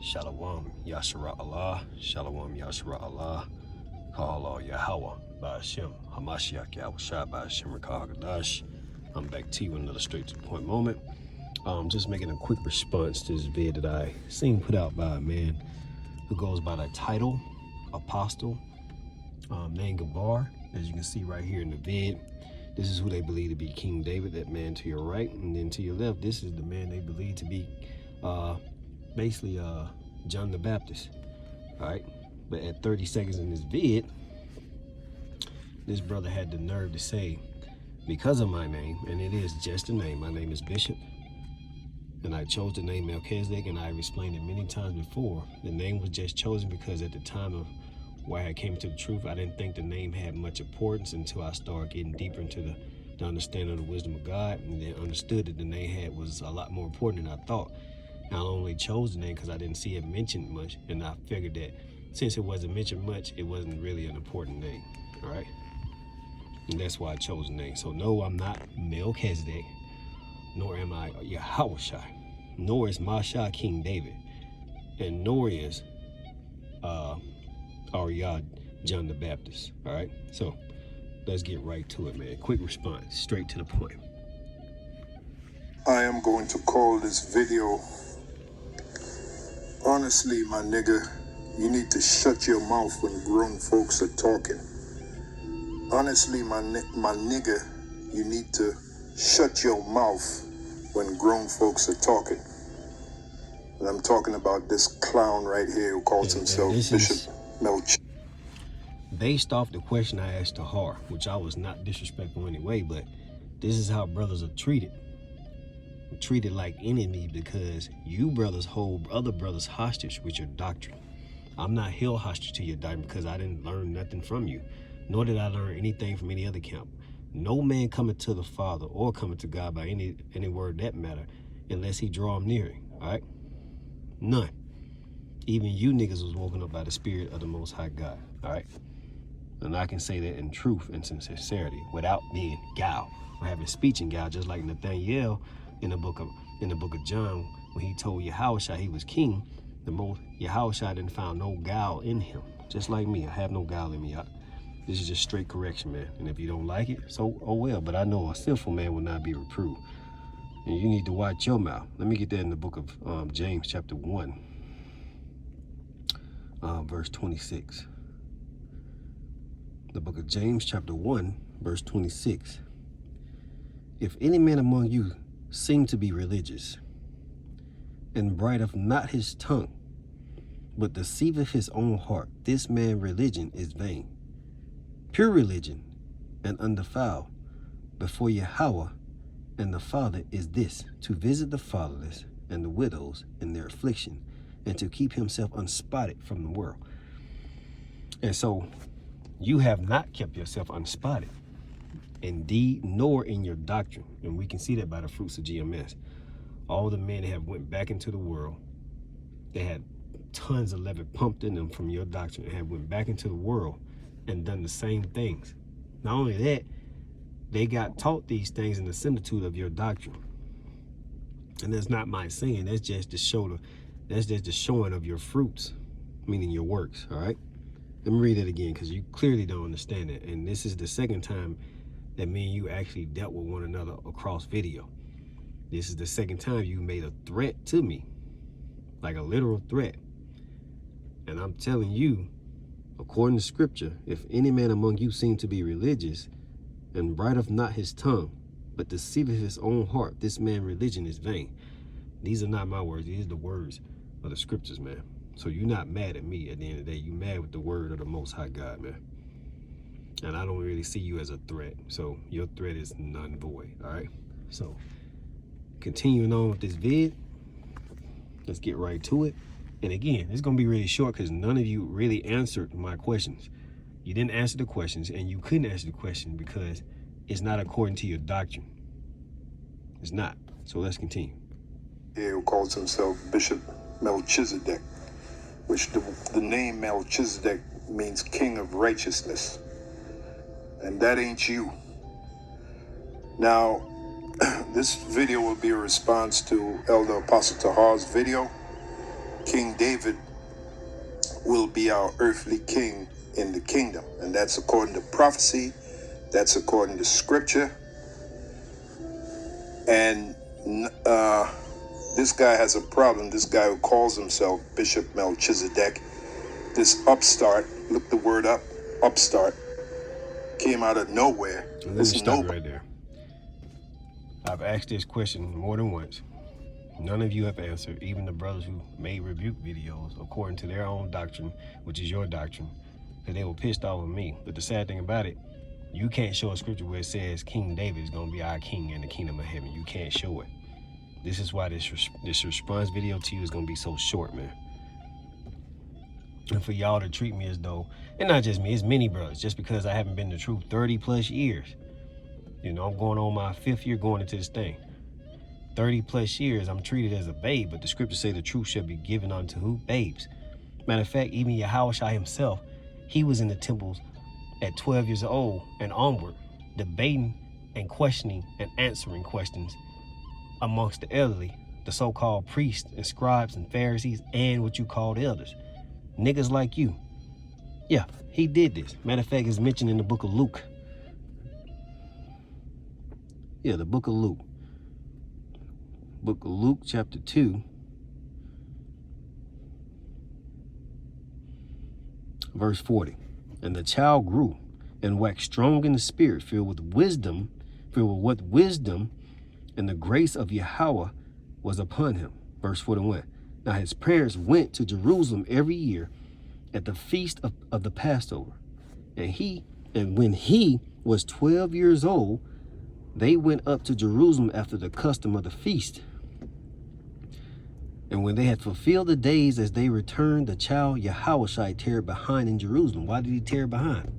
Shalom Yashara Allah, Shalom Yashara Allah, Ka'Allah Yahweh, Ba'ashem, Hamashiach Yahushua, Ba'ashem Rakah. I'm back to you with another straight to the point moment. Just making a quick response to this vid that I seen put out by a man who goes by the title Apostle, named Gabar. As you can see right here in the vid, this is who they believe to be King David, that man to your right, and then to your left, this is the man they believe to be basically John the Baptist. All right, but at 30 seconds in this vid, this brother had the nerve to say, because of my name, and it is just a name, my name is Bishop, and I chose the name Melchizedek, and I've explained it many times before. The name was just chosen because at the time of where I came to the truth, I didn't think the name had much importance until I started getting deeper into the understanding of the wisdom of God, and then understood that the name was a lot more important than I thought. And I only chose the name because I didn't see it mentioned much, and I figured that since it wasn't mentioned much, it wasn't really an important name. All right, and that's why I chose the name. So no, I'm not Melchizedek, nor am I Yahushua, nor is Masha King David, and nor is John the Baptist. All right, so let's get right to it, man. Quick response, straight to the point. I am going to call this video, honestly, my nigga, you need to shut your mouth when grown folks are talking. Honestly, my nigga, you need to shut your mouth when grown folks are talking. And I'm talking about this clown right here who calls himself Bishop Melchizedek. Based off the question I asked Tahar, which I was not disrespectful anyway, but this is how brothers are treated. Treated like enemies because you brothers hold other brothers hostage with your doctrine. I'm not held hostage to your doctrine because I didn't learn nothing from you, nor did I learn anything from any other camp. No man coming to the Father or coming to God by any word that matter unless he draw him near him. All right, none. Even you niggas was woken up by the Spirit of the Most High God. All right, and I can say that in truth and sincerity without being gal or having speech in gal, just like Nathaniel in the book of John, when he told Yahushua he was king, Yahushua didn't find no guile in him. Just like me, I have no guile in me. This is just straight correction, man. And if you don't like it, so oh well. But I know a sinful man will not be reproved, and you need to watch your mouth. Let me get that in the book of James, chapter 1, verse 26. The book of James, chapter 1, verse 26. If any man among you seem to be religious, and bridleth not his tongue, but deceiveth his own heart, this man religion is vain. Pure religion and undefiled before Yahweh and the Father is this, to visit the fatherless and the widows in their affliction, and to keep himself unspotted from the world. And so you have not kept yourself unspotted, indeed, nor in your doctrine. And we can see that by the fruits of GMESS. All the men have went back into the world. They had tons of leaven pumped in them from your doctrine and have went back into the world and done the same things. Not only that, they got taught these things in the similitude of your doctrine. And that's not my saying. That's just the showing of your fruits, meaning your works. All right. Let me read it again because you clearly don't understand it. And this is the second time that me and you actually dealt with one another across video. This is the second time you made a threat to me, like a literal threat. And I'm telling you, according to scripture, if any man among you seem to be religious, and bridleth not his tongue, but deceiveth his own heart, this man religion is vain. These are not my words. These are the words of the scriptures, man. So you're not mad at me at the end of the day. You're mad with the word of the Most High God, man. And I don't really see you as a threat. So your threat is none void, all right? So continuing on with this vid, let's get right to it. And again, it's going to be really short because none of you really answered my questions. You didn't answer the questions, and you couldn't answer the question because it's not according to your doctrine. It's not. So let's continue. Here who calls himself Bishop Melchizedek, which the name Melchizedek means king of righteousness. And that ain't you. Now, this video will be a response to Elder Apostle Tahar's video. King David will be our earthly king in the kingdom. And that's according to prophecy. That's according to scripture. And this guy has a problem. This guy who calls himself Bishop Melchizedek, this upstart, look the word up, upstart, came out of nowhere. Let me stop you right there. I've asked this question more than once. None of you have answered, even the brothers who made rebuke videos according to their own doctrine, which is your doctrine, because they were pissed off with me. But the sad thing about it, you can't show a scripture where it says King David is going to be our king in the kingdom of heaven. You can't show it. This is why this response video to you is going to be so short, man. And for y'all to treat me as though, and not just me, it's many brothers, just because I haven't been the truth 30 plus years. You know, I'm going on my 5th year going into this thing. 30 plus years, I'm treated as a babe, but the scriptures say the truth shall be given unto who? Babes. Matter of fact, even Yahushua himself, he was in the temples at 12 years old and onward, debating and questioning and answering questions amongst the elderly, the so-called priests and scribes and Pharisees, and what you called elders. Niggas like you. Yeah, he did this. Matter of fact, it's mentioned in the book of Luke. Yeah, the book of Luke. Book of Luke, chapter 2. Verse 40. And the child grew and waxed strong in the spirit, filled with wisdom, and the grace of Yahweh was upon him. Verse 41. Now his parents went to Jerusalem every year at the feast of the Passover. And when he was 12 years old, they went up to Jerusalem after the custom of the feast. And when they had fulfilled the days as they returned, the child Yahushua tarried behind in Jerusalem. Why did he tarry behind?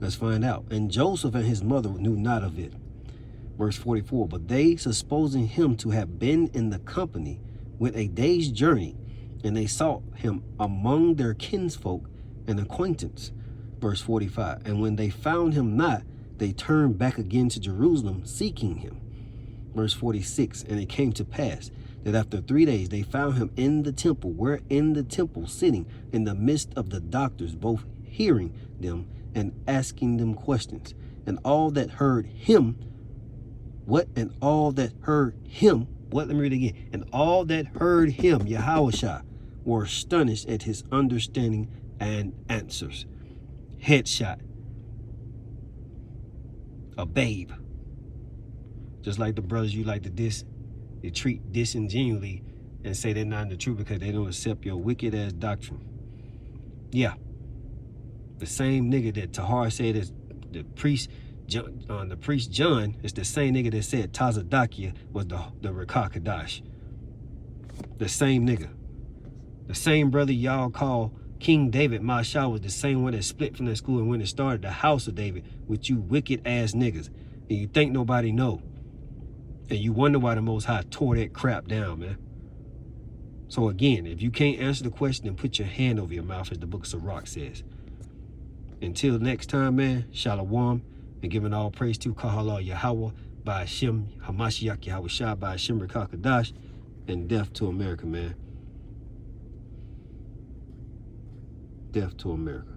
Let's find out. And Joseph and his mother knew not of it. Verse 44. But they, supposing him to have been in the company with a day's journey, and they sought him among their kinsfolk and acquaintance. Verse 45. And when they found him not, they turned back again to Jerusalem, seeking him. Verse 46. And it came to pass that after 3 days they found him in the temple, sitting in the midst of the doctors, both hearing them and asking them questions. And all that heard him, let me read it again. And all that heard him, Yahushua, were astonished at his understanding and answers. Headshot. A babe. Just like the brothers you like to diss, they treat disingenuously and say they're not in the truth because they don't accept your wicked ass doctrine. Yeah. The same nigga that Tahar said is the priest John is the same nigga that said Tazadakia was the Rekah Kadash. The same nigga. The same brother y'all call King David Mashal was the same one that split from that school and went and started the house of David with you wicked ass niggas. And you think nobody know. And you wonder why the Most High tore that crap down, man. So again, if you can't answer the question, then put your hand over your mouth, as the book of Sirach says. Until next time, man, Shalom, and giving all praise to Kahala Yahweh, by Hashem, Hamashiach Yahushua, by Hashem Rekah Kadash, and death to America, man. Death to America.